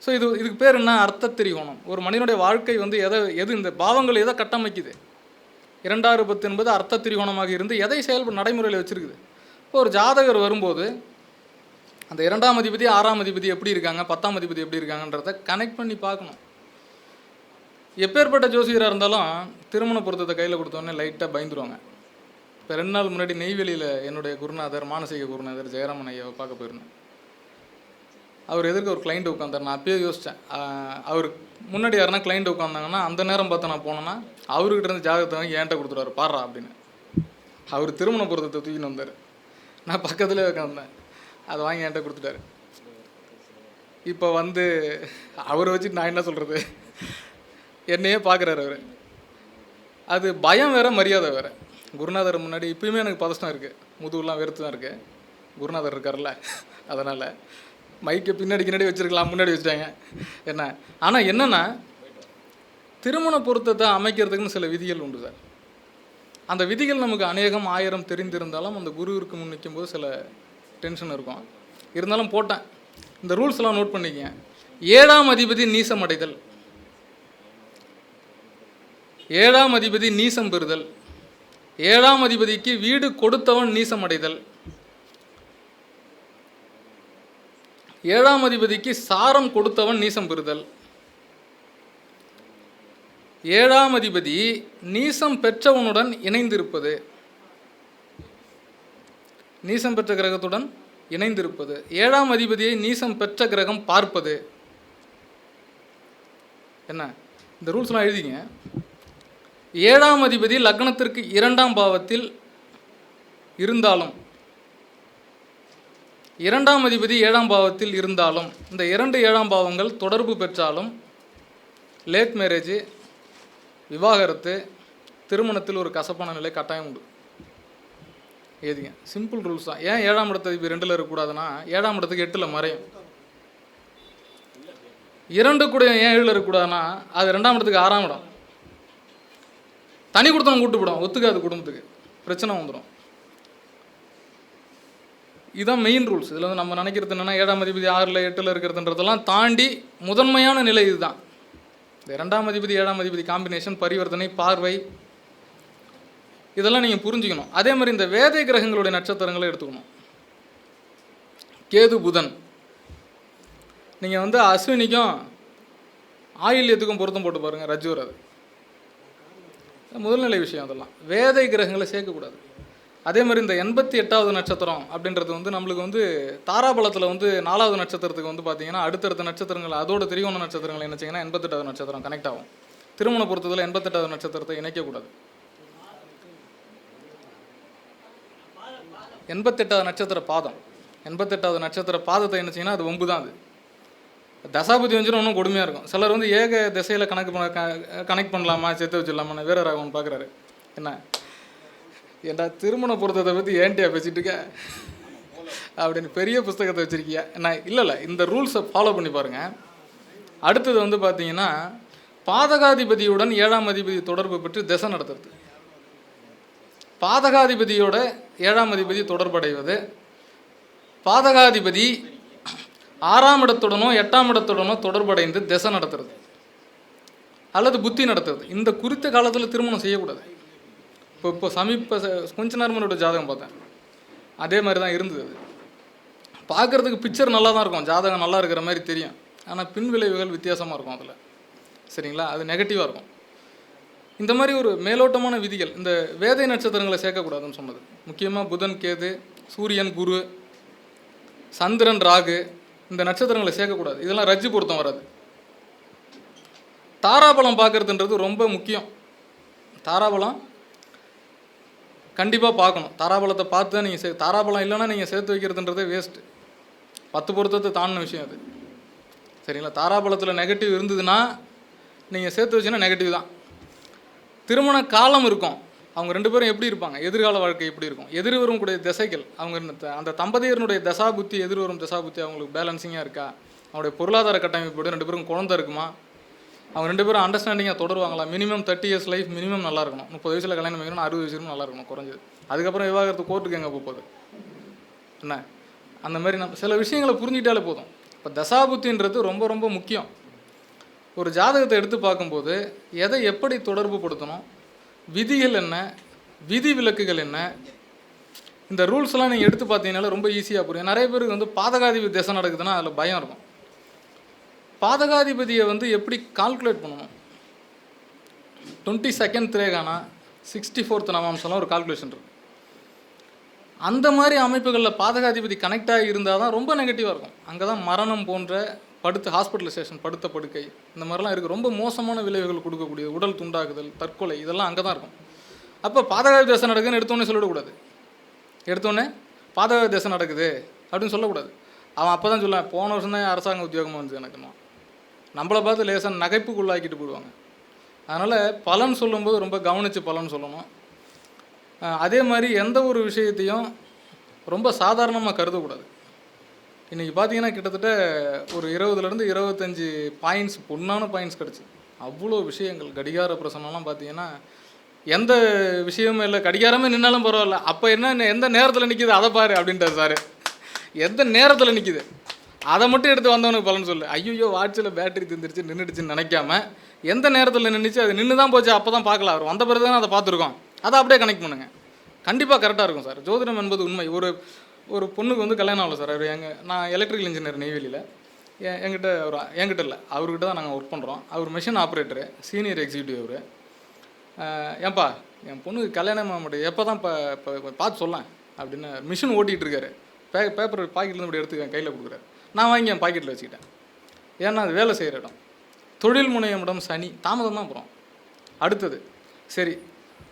[SPEAKER 2] ஸோ இதுக்கு பேர் என்ன? அர்த்த திரிகோணம். ஒரு மனிதனுடைய வாழ்க்கை எது இந்த பாவங்கள் எதை கட்டமைக்குது? 2 10 என்பது அர்த்த திரிகோணமாக இருந்து எதை செயல்பட நடைமுறையில் வச்சுருக்குது. இப்போ ஒரு ஜாதகர் வரும்போது அந்த 2ஆம் அதிபதி 6ஆம் அதிபதி எப்படி இருக்காங்க, 10ஆம் அதிபதி எப்படி இருக்காங்கன்றதை கனெக்ட் பண்ணி பார்க்கணும். எப்பேற்பட்ட ஜோசியராக இருந்தாலும் திருமண பொருத்தத்தை கையில் கொடுத்தோன்னே லைட்டாக பயந்துருவாங்க. இப்போ 2 நாள் முன்னாடி நெய்வேலியில் என்னுடைய குருநாதர், மானசீக குருநாதர் ஜெயராமன் ஐயாவை பார்க்க போயிருந்தேன். அவர் எதிர்க்க ஒரு கிளைண்ட் உட்காந்தார். நான் அப்பயே யோசித்தேன், அவர் முன்னாடி யாருன்னா கிளைண்ட் உட்காந்தாங்கன்னா அந்த நேரம் பார்த்து நான் போனேன்னா அவர்கிட்ட இருந்து ஜாதகத்தை வாங்கி என்கிட்ட கொடுத்துருவார், பாடுறா அப்படின்னு. அவர் திருமண பொருத்தத்தை தூக்கின்னு வந்தார். நான் பக்கத்துலேயே உட்காந்தேன், அதை வாங்கி என்கிட்ட கொடுத்துட்டாரு. இப்போ அவரை வச்சுட்டு நான் என்ன சொல்கிறது? என்னையே பார்க்குறாரு அவர். அது பயம் வேறு, மரியாதை வேறு. குருநாதர் முன்னாடி இப்பயுமே எனக்கு பதஷ்டம் இருக்குது, முதுகுலாம் வெறுத்து தான் இருக்குது. குருநாதர் இருக்கார்ல, அதனால் மைக்கை பின்னாடி வச்சுருக்கலாம், முன்னாடி வச்சுட்டாங்க என்ன. ஆனால் என்னென்னா திருமண பொருத்தத்தை அமைக்கிறதுக்குன்னு சில விதிகள் உண்டு சார். அந்த விதிகள் நமக்கு அநேகம் 1000 தெரிந்திருந்தாலும் அந்த குருவிற்கு முன் நிற்கும்போது சில டென்ஷன் இருக்கும். இருந்தாலும் போட்டேன். இந்த ரூல்ஸ்லாம் நோட் பண்ணிக்கங்க. 7ஆம் அதிபதி நீசம் அடைதல், 7ஆம் அதிபதி நீசம் பெறுதல், 7ஆம் அதிபதிக்கு வீடு கொடுத்தவன் நீசம் அடைதல், 7ஆம் அதிபதிக்கு சாரம் கொடுத்தவன் நீசம் பெறுதல், 7ஆம் அதிபதி நீசம் பெற்றவனுடன் இணைந்திருப்பது, நீசம் பெற்ற கிரகத்துடன் இணைந்திருப்பது, 7ஆம் அதிபதியை நீசம் பெற்ற கிரகம் பார்ப்பது. என்ன இந்த ரூல்ஸ்லாம் எழுதிங்க. 7ஆம் அதிபதி லக்னத்திற்கு 2ஆம் பாவத்தில் இருந்தாலும், 2ஆம் அதிபதி 7ஆம் பாவத்தில் இருந்தாலும், இந்த 2 7ஆம் பாவங்கள் தொடர்பு பெற்றாலும் லேட் மேரேஜ், விவாகரத்து, திருமணத்தில் ஒரு கசப்பான நிலை கட்டாயம் உண்டு. எழுதிங்க. சிம்பிள் ரூல்ஸ் தான். ஏன் 7ஆம் இடத்து அதிபதி 2ல் இருக்கக்கூடாதுன்னா 7ஆம் இடத்துக்கு 8ல் மறையும். 2 கூட ஏன் 7ல் இருக்கக்கூடாதுன்னா அது 2ஆம் இடத்துக்கு 6ஆம் இடம். தனி கொடுத்தனம் கூட்டு போடும், ஒத்துக்காது குடும்பத்துக்கு, பிரச்சனை வந்துடும். இதுதான் மெயின் ரூல்ஸ். இதில் வந்து நம்ம நினைக்கிறது என்னென்னா 7ஆம் அதிபதி 6ல் 8ல் இருக்கிறதுன்றதெல்லாம் தாண்டி முதன்மையான நிலை இதுதான். இந்த 2ஆம் அதிபதி 7ஆம் அதிபதி காம்பினேஷன், பரிவர்த்தனை, பார்வை, இதெல்லாம் நீங்கள் புரிஞ்சுக்கணும். அதே மாதிரி இந்த வேதை கிரகங்களுடைய நட்சத்திரங்களை எடுத்துக்கணும். கேது புதன், நீங்கள் வந்து அஸ்வினிக்கும் ஆயில்யத்துக்கும் பொருத்தம் போட்டு பாருங்கள், ரஜு வராது. முதல்நிலை விஷயம். அதெல்லாம் வேதை கிரகங்களை சேர்க்கக்கூடாது. அதே மாதிரி இந்த 88வது நட்சத்திரம் அப்படின்றது வந்து நம்மளுக்கு வந்து தாராபலத்தில் வந்து 4வது நட்சத்திரத்துக்கு வந்து பார்த்தீங்கன்னா அடுத்தடுத்த நட்சத்திரங்கள் அதோட திரிகோண நட்சத்திரங்கள் என்னச்சிங்கன்னா 88வது நட்சத்திரம் கனெக்ட் ஆகும். திருமண பொருத்தத்தில் 88வது நட்சத்திரத்தை இணைக்கக்கூடாது. 88வது நட்சத்திர பாதம், 88வது நட்சத்திர பாதத்தை என்னச்சிங்கன்னா அது ஒம்பு தான். அது தசாபதி வந்துச்சுன்னா இன்னும் கொடுமையாக இருக்கும். சிலர் வந்து ஏக திசையில் கனெக்ட் பண்ணலாமா, சேர்த்து வச்சிடலாமான்னு வேற ராகவன் பார்க்குறாரு. ஏன்டா திருமண பொருத்தத்தை பற்றி ஏன்ட்டியா பேசிகிட்டு இருக்க அப்படின்னு பெரிய புஸ்தகத்தை வச்சுருக்கியா என்ன? இல்லை, இந்த ரூல்ஸை ஃபாலோ பண்ணி பாருங்கள். அடுத்தது வந்து பார்த்தீங்கன்னா பாதகாதிபதியுடன் 7ஆம் அதிபதி தொடர்பு பெற்று திசை நடத்துறது. பாதகாதிபதியோட 7ஆம் அதிபதி தொடர்படைவது, பாதகாதிபதி 6ஆம் இடத்துடனோ 8ஆம் இடத்துடனோ தொடர்படைந்து திசை நடத்துறது அல்லது புத்தி நடத்துறது. இந்த குறித்த காலத்தில் திருமணம் செய்யக்கூடாது. இப்போ கொஞ்ச நேரமோட ஜாதகம் பார்த்தேன், அதே மாதிரி தான் இருந்தது. அது பார்க்குறதுக்கு பிக்சர் நல்லா தான் இருக்கும், ஜாதகம் நல்லா இருக்கிற மாதிரி தெரியும், ஆனால் பின் விளைவுகள் வித்தியாசமாக இருக்கும் அதில். சரிங்களா? அது நெகட்டிவாக இருக்கும். இந்த மாதிரி ஒரு மேலோட்டமான விதிகள் இந்த வேதை நட்சத்திரங்களை சேர்க்கக்கூடாதுன்னு சொன்னது. முக்கியமாக புதன், கேது, சூரியன், குரு, சந்திரன், ராகு, இந்த நட்சத்திரங்களை சேர்க்கக்கூடாது. இதெல்லாம் ரஜ்ஜு பொருத்தம் வராது. தாராபலம் பார்க்குறதுன்றது ரொம்ப முக்கியம். தாராபலம் கண்டிப்பாக பார்க்கணும். தாராபலத்தை பார்த்து தான் நீங்கள் தாராபலம் இல்லைன்னா நீங்கள் சேர்த்து வைக்கிறதுன்றதே வேஸ்ட்டு. 10 பொருத்தத்தை தாண்டின விஷயம் அது. சரிங்களா? தாராபலத்தில் நெகட்டிவ் இருந்ததுன்னா நீங்கள் சேர்த்து வச்சுன்னா நெகட்டிவ் தான். திருமண காலம் இருக்கும், அவங்க 2 பேரும் எப்படி இருப்பாங்க, எதிர்கால வாழ்க்கை எப்படி இருக்கும், எதிர்வரும் கூடிய திசைகள், அவங்க அந்த தம்பதியருடைய தசாபுத்தி, எதிர்வரும் தசாபுத்தி அவங்களுக்கு பேலன்சிங்காக இருக்கா, அவங்களுடைய பொருளாதார கட்டமைப்போடு 2 பேரும் குழந்தை இருக்குமா, அவங்க 2 பேரும் அண்டர்ஸ்டாண்டிங்காக தொடருவாங்களா. மினிமம் 30 இயர்ஸ் லைஃப் மினிமம் நல்லா இருக்கணும். 30 வயசில் கல்யாணம் பண்ணிக்கணும், 60 வயசுக்கும் நல்லா இருக்கணும் குறைஞ்சது. அதுக்கப்புறம் விவாகரத்து கோர்ட்டுக்கு எங்கே போகுது என்ன? அந்த மாதிரி நம்ம சில விஷயங்களை புரிஞ்சிட்டாலே போதும். இப்போ தசாபுத்தின்றது ரொம்ப ரொம்ப முக்கியம். ஒரு ஜாதகத்தை எடுத்து பார்க்கும்போது எதை எப்படி தொடர்பு படுத்தணும், விதிகள் என்ன, விதி விலக்குகள் என்ன, இந்த ரூல்ஸ்லாம் நீங்கள் எடுத்து பார்த்தீங்கன்னால ரொம்ப ஈஸியாக புரியும். நிறைய பேருக்கு வந்து பாதகாதிபதி திசை நடக்குதுன்னா அதில் பயம் இருக்கும். பாதகாதிபதியை வந்து எப்படி கால்குலேட் பண்ணணும், 22nd திரேகானா 64th நவாம்சம்லாம் ஒரு கால்குலேஷன் இருக்குது. அந்த மாதிரி அமைப்புகளில் பாதகாதிபதி கனெக்டாக இருந்தால் தான் ரொம்ப நெகட்டிவாக இருக்கும். அங்கே தான் மரணம் போன்ற ஹாஸ்பிட்டலைசேஷன், படுத்த படுக்கை, இந்த மாதிரிலாம் இருக்குது. ரொம்ப மோசமான விளைவுகள் கொடுக்கக்கூடியது, உடல் துண்டாக்குதல், தற்கொலை, இதெல்லாம் அங்கே தான் இருக்கும். அப்போ பாதகாதிபதி தசை நடக்குதுன்னு எடுத்தோடனே சொல்லிடக்கூடாது. எடுத்தோடனே பாதகாதிபதி தசை நடக்குது அப்படின்னு சொல்லக்கூடாது. அவன் அப்போ தான் சொல்லுவான், போன வருஷம் தான் அரசாங்க உத்தியோகமாக வந்து எனக்குமா, நம்மளை பார்த்து லேசாக நகைப்புக்குள்ளாக்கிட்டு போயிடுவாங்க. அதனால் பலன் சொல்லும்போது ரொம்ப கவனித்து பலன் சொல்லணும். அதே மாதிரி எந்த ஒரு விஷயத்தையும் ரொம்ப சாதாரணமாக கருதக்கூடாது. இன்றைக்கி பார்த்தீங்கன்னா கிட்டத்தட்ட ஒரு 20லேருந்து 25 பாயிண்ட்ஸ், பொண்ணான பாயிண்ட்ஸ் கிடச்சி. அவ்வளோ விஷயங்கள், கடிகார பிரசனம்லாம் பார்த்தீங்கன்னா எந்த விஷயமும் இல்லை, கடிகாரமே நின்னாலும் பரவாயில்ல, அப்போ என்ன எந்த நேரத்தில் நிற்கிது அதை பாரு அப்படின்ட்டார் சார். எந்த நேரத்தில் நிற்கிது அதை மட்டும் எடுத்து வந்தவனுக்கு பலன் சொல்லு. ஐயோ வாட்சில் பேட்டரி தந்துருச்சு நின்றுடுச்சுன்னு நினைக்காம எந்த நேரத்தில் நின்றுச்சு, அது நின்று தான் போச்சு, அப்போ தான் பார்க்கலாம், அவர் வந்த பிறகு தானே அதை பார்த்துருக்கோம், அதை அப்படியே கனெக்ட் பண்ணுங்க, கண்டிப்பாக கரெக்டாக இருக்கும் சார். ஜோதிடம் என்பது உண்மை. ஒரு பொண்ணுக்கு வந்து கல்யாணம் ஆகல சார். நான் எலக்ட்ரிக்கல் இன்ஜினியர் நெய்வேலியில். என்கிட்ட இல்லை, அவர்கிட்ட தான் நாங்கள் ஒர்க் பண்ணுறோம். அவர் மிஷின் ஆப்ரேட்டரு, சீனியர் எக்ஸிக்யூட்டிவ். அவர் ஏன்பா என் பொண்ணுக்கு கல்யாணம் ஆக மாட்டேன், எப்போ தான் இப்போ பார்த்து சொல்லலாம் அப்படின்னு மிஷின் ஓட்டிகிட்டு இருக்காரு. பேப்பர் பாக்கெட்லேருந்து இப்படி எடுத்துக்க கையில் கொடுக்குறாரு. நான் வாங்கி என் பாக்கெட்டில் வச்சுக்கிட்டேன். ஏன்னா அது வேலை செய்கிற இடம், தொழில் முனையும் இடம், சனி தாமதம் தான் போகிறோம். அடுத்தது சரி,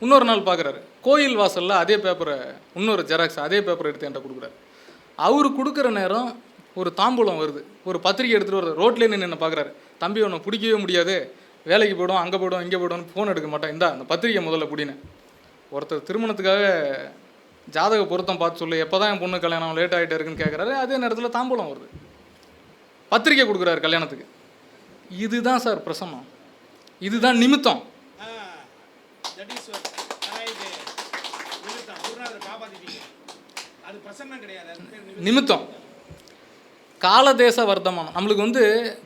[SPEAKER 2] இன்னொரு நாள் பார்க்குறாரு, கோயில் வாசலில் அதே பேப்பரை, இன்னொரு ஜெராக்ஸ் அதே பேப்பரை எடுத்து என்கிட்ட கொடுக்குறாரு. அவர் கொடுக்குற நேரம் ஒரு தாம்பூலம் வருது, ஒரு பத்திரிக்கை எடுத்துகிட்டு வருது. ரோட்லேயே நின்று என்ன பார்க்குறாரு, தம்பி ஒன்று பிடிக்கவே முடியாது, வேலைக்கு போய்டும், அங்கே போய்டும், இங்கே போய்டும், ஃபோன் எடுக்க மாட்டேன், இந்தா அந்த பத்திரிக்கை முதல்ல பிடின்னு. ஒருத்தர் திருமணத்துக்காக ஜாதக பொருத்தம் பார்த்து சொல்லு, எப்போ தான் என் பொண்ணு கல்யாணம் லேட் ஆகிட்டே இருக்குன்னு கேட்குறாரு. அதே நேரத்தில் தாம்பூலம் வருது, பத்திரிக்கை கொடுக்குறாரு கல்யாணத்துக்கு. இதுதான் சார் பிரசன்னம், இதுதான் நிமித்தம்.
[SPEAKER 3] தட் இஸ் ஆனால் இது நிமித்தம் குருநாதரை காப்பாற்றிட்டீங்க. அது பிரசன்னம் கிடையாது, அது பேர்
[SPEAKER 2] நிமித்தம். காலதேச வர்த்தமானம். நம்மளுக்கு வந்து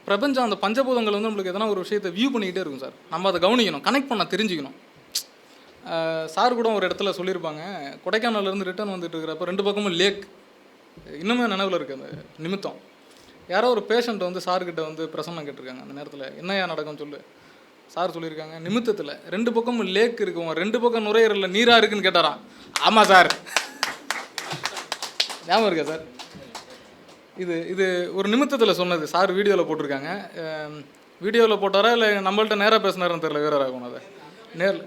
[SPEAKER 2] பிரபஞ்சம் அந்த பஞ்சபூதங்கள் வந்து நம்மளுக்கு எதனா ஒரு விஷயத்தை வியூ பண்ணிக்கிட்டே இருக்கும் சார். நம்ம அதை கவனிக்கணும், கனெக்ட் பண்ண தெரிஞ்சுக்கணும். சார் கூட ஒரு இடத்துல சொல்லியிருப்பாங்க, கொடைக்கானல்லேருந்து ரிட்டர்ன் வந்துட்டு இருக்கிறப்ப 2 பக்கமும் லேக். இன்னுமே நினைவில் இருக்குது அந்த நிமித்தம். யாரோ ஒரு பேஷண்ட் வந்து சார்கிட்ட வந்து பிரசன்னம் கேட்டிருக்காங்க. அந்த நேரத்தில் என்னையா நடக்கும் சொல்லு. சார் சொல்லியிருக்காங்க, நிமித்தத்தில் 2 பக்கமும் லேக் இருக்குவோம், 2 பக்கம் நுரையீரலில் நீராக இருக்குன்னு கேட்டாராம். ஆமாம் சார், ஞாபகம் இருக்கா சார்? இது ஒரு நிமித்தத்தில் சொன்னது. சார் வீடியோவில் போட்டிருக்காங்க. வீடியோவில் போட்டாரா இல்லை நம்மள்ட்ட நேராக பேசினாருன்னு தெரியல. வேற ஆகும் அதை நேரில்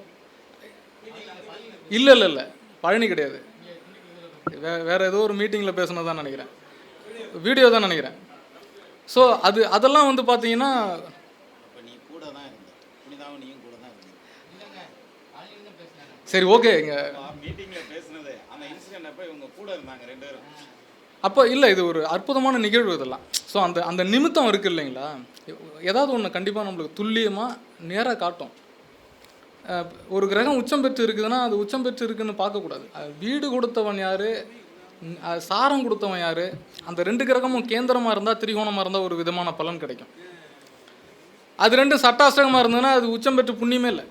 [SPEAKER 2] இல்லை பழனி கிடையாது. வேற ஏதோ ஒரு மீட்டிங்கில் பேசுனதான் நினைக்கிறேன், வீடியோ தான் நினைக்கிறேன். ஸோ அதெல்லாம் வந்து பார்த்தீங்கன்னா சரி ஓகே. இங்கே அப்போ இல்லை, இது ஒரு அற்புதமான நிகழ்வு இதெல்லாம். ஸோ அந்த நிமித்தம் இருக்குது இல்லைங்களா, ஏதாவது ஒன்று கண்டிப்பாக நம்மளுக்கு துல்லியமாக நேராக காட்டும். ஒரு கிரகம் உச்சம் பெற்று இருக்குதுன்னா அது உச்சம் பெற்று இருக்குன்னு பார்க்கக்கூடாது. வீடு கொடுத்தவன் யார், சாரம் கொடுத்தவன் யார், அந்த 2 கிரகமும் கேந்திரமாக இருந்தால் திரிகோணமாக இருந்தால் ஒரு விதமான பலன் கிடைக்கும். அது 2 சட்டாஷ்டகமாக இருந்ததுன்னா அது உச்சம் பெற்று புண்ணியமே இல்லை,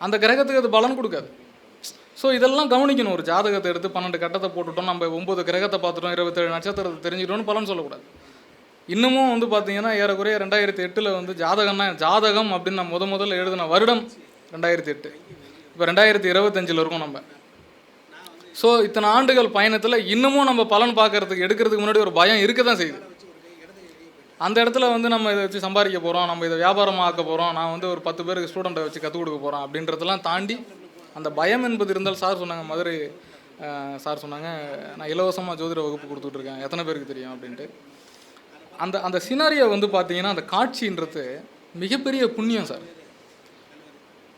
[SPEAKER 2] அந்த கிரகத்துக்கு அது பலன் கொடுக்காது. ஸோ இதெல்லாம் கவனிக்கணும். ஒரு ஜாதகத்தை எடுத்து 12 கட்டத்தை போட்டுட்டோம், நம்ம 9 கிரகத்தை பார்த்துட்டோம், 27 நட்சத்திரத்தை தெரிஞ்சுட்டோம்னு பலன் சொல்லக்கூடாது. இன்னமும் வந்து பார்த்தீங்கன்னா ஏறக்குறைய 2008 வந்து ஜாதகம் அப்படின்னு நான் முதல்ல எழுதின வருடம் 2008. இப்போ 2025 இருக்கோம் நம்ம. ஸோ இத்தனை ஆண்டுகள் பயணத்தில் இன்னமும் நம்ம பலன் எடுக்கிறதுக்கு முன்னாடி ஒரு பயம் இருக்க தான் செய்யுது. அந்த இடத்துல வந்து நம்ம இதை வச்சு சம்பாதிக்க போகிறோம், நம்ம இதை வியாபாரமாக ஆக்க போகிறோம், நான் வந்து ஒரு 10 பேருக்கு ஸ்டூடெண்ட்டை வச்சு கற்றுக் கொடுக்க போகிறோம் அப்படின்றதெல்லாம் தாண்டி அந்த பயம் என்பது இருந்தால், சார் சொன்னாங்க, மதுரை சார் சொன்னாங்க, நான் இலவசமாக ஜோதிட வகுப்பு கொடுத்துட்ருக்கேன், எத்தனை பேருக்கு தெரியும் அப்படின்ட்டு. அந்த சினாரியை வந்து பார்த்தீங்கன்னா அந்த காட்சின்றது மிகப்பெரிய புண்ணியம் சார்.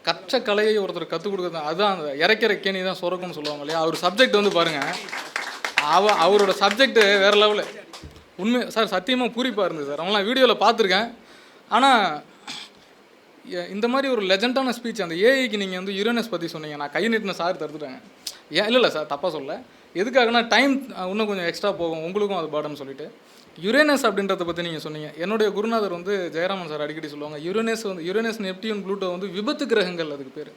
[SPEAKER 2] கற்ற கலையை ஒருத்தர் கற்றுக் கொடுக்குறது, அதுதான் அந்த இறக்கிற கேணி தான் சுரக்கும்னு சொல்லுவாங்க இல்லையா. அவர் சப்ஜெக்ட் வந்து பாருங்கள், அவரோட சப்ஜெக்டு வேறு லெவலு. உண்மை சார், சத்தியமாக பூரிப்பாக இருந்தது சார். அவங்களாம் வீடியோவில் பார்த்துருக்கேன். ஆனால் இந்த மாதிரி ஒரு லெஜெண்டான ஸ்பீச், அந்த ஏஐக்கு நீங்கள் வந்து யுரேனஸ் பற்றி சொன்னீங்க, நான் கை நீட்டின சார் தடுத்துட்டாங்க. இல்லை சார், தப்பாக சொல்ல. எதுக்காகனா டைம் இன்னும் கொஞ்சம் எக்ஸ்ட்ரா போகும், உங்களுக்கும் அது பாடம்னு சொல்லிட்டு யுரேனஸ் அப்படின்றத பற்றி நீங்கள் சொன்னீங்க. என்னுடைய குருநாதர் வந்து ஜெயராமன் சார் அடிக்கடி சொல்லுவாங்க, யுரேனஸ் நெப்டியூன் ப்ளூட்டோ வந்து விபத்து கிரகங்கள், அதுக்கு பேர்.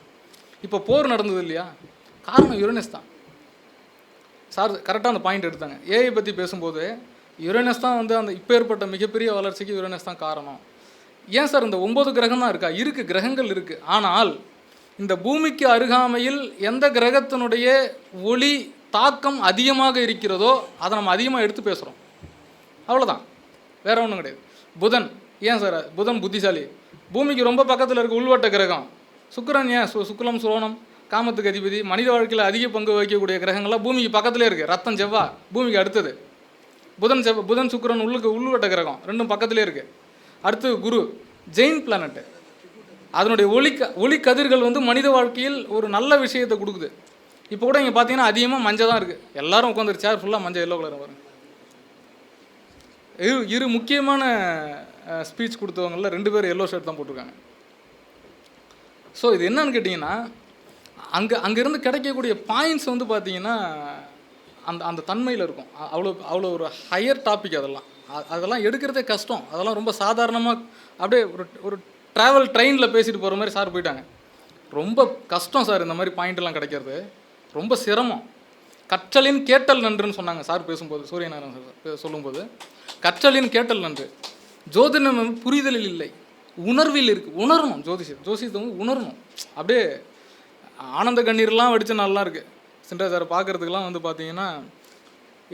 [SPEAKER 2] இப்போ போர் நடந்தது இல்லையா, காரணம் யுரேனஸ் தான். சார் கரெக்டாக அந்த பாயிண்ட் எடுத்தாங்க. ஏஐ பற்றி பேசும்போது யுரேனஸ் தான் வந்து அந்த இப்போ ஏற்பட்ட மிகப்பெரிய வளர்ச்சிக்கு யுரேனஸ் தான் காரணம். ஏன் சார் இந்த 9 கிரகம் தான் இருக்கா? இருக்குது, கிரகங்கள் இருக்குது. ஆனால் இந்த பூமிக்கு அருகாமையில் எந்த கிரகத்தினுடைய ஒளி தாக்கம் அதிகமாக இருக்கிறதோ அதை நம்ம அதிகமாக எடுத்து பேசுகிறோம், அவ்வளோதான், வேற ஒன்றும் கிடையாது. புதன், ஏன் சார் புதன் புத்திசாலி? பூமிக்கு ரொம்ப பக்கத்தில் இருக்க உள்வட்ட கிரகம். சுக்கிரன், ஏன் சுக்லம் சுரோணம், காமத்துக்கு அதிபதி, மனித வாழ்க்கையில் அதிக பங்கு வகிக்கக்கூடிய கிரகங்கள்லாம் பூமிக்கு பக்கத்திலே இருக்குது. ரத்தம் செவ்வாய் பூமிக்கு அடுத்தது. புதன் சுக்கிரன் உள்வட்ட கிரகம், ரெண்டும் பக்கத்திலே இருக்குது. அடுத்து குரு, ஜெயின் பிளானட்டு. அதனுடைய ஒளி கதிர்கள் வந்து மனித வாழ்க்கையில் ஒரு நல்ல விஷயத்தை கொடுக்குது. இப்போ கூட இங்கே பார்த்தீங்கன்னா அதிகமாக மஞ்சள் தான் இருக்குது. எல்லாரும் உட்காந்துரு, சேர் ஃபுல்லாக மஞ்சள், எல்லோ கலர் வரும். இரு முக்கியமான ஸ்பீச் கொடுத்தவங்களில் 2 பேர் எல்லோ ஷர்ட் தான் போட்டிருக்காங்க. ஸோ இது என்னன்னு கேட்டிங்கன்னா, அங்கேருந்து கிடைக்கக்கூடிய பாயிண்ட்ஸ் வந்து பார்த்தீங்கன்னா அந்த தன்மையில் இருக்கும். அவ்வளோ ஒரு ஹையர் டாபிக். அதெல்லாம் எடுக்கிறதே கஷ்டம். அதெல்லாம் ரொம்ப சாதாரணமாக அப்படியே ஒரு ட்ராவல் ட்ரெயினில் பேசிட்டு போகிற மாதிரி சார் போயிட்டாங்க. ரொம்ப கஷ்டம் சார், இந்த மாதிரி பாயிண்ட்லாம் கிடைக்கிறது ரொம்ப சிரமம். கற்றலின் கேட்டல் நன்றுன்னு சொன்னாங்க சார் பேசும்போது, சூரியநாராயணன் சார் சொல்லும்போது. கற்றலின் கேட்டல் நன்று. ஜோதிடம் புரிதலில் இல்லை, உணர்வில் இருக்குது. உணரணும், ஜோசியத்தை வந்து உணரணும். அப்படியே ஆனந்த கண்ணீர்லாம் வடித்த நல்லா இருக்குது. சின்ரா சார் பார்க்குறதுக்கெலாம் வந்து பார்த்தீங்கன்னா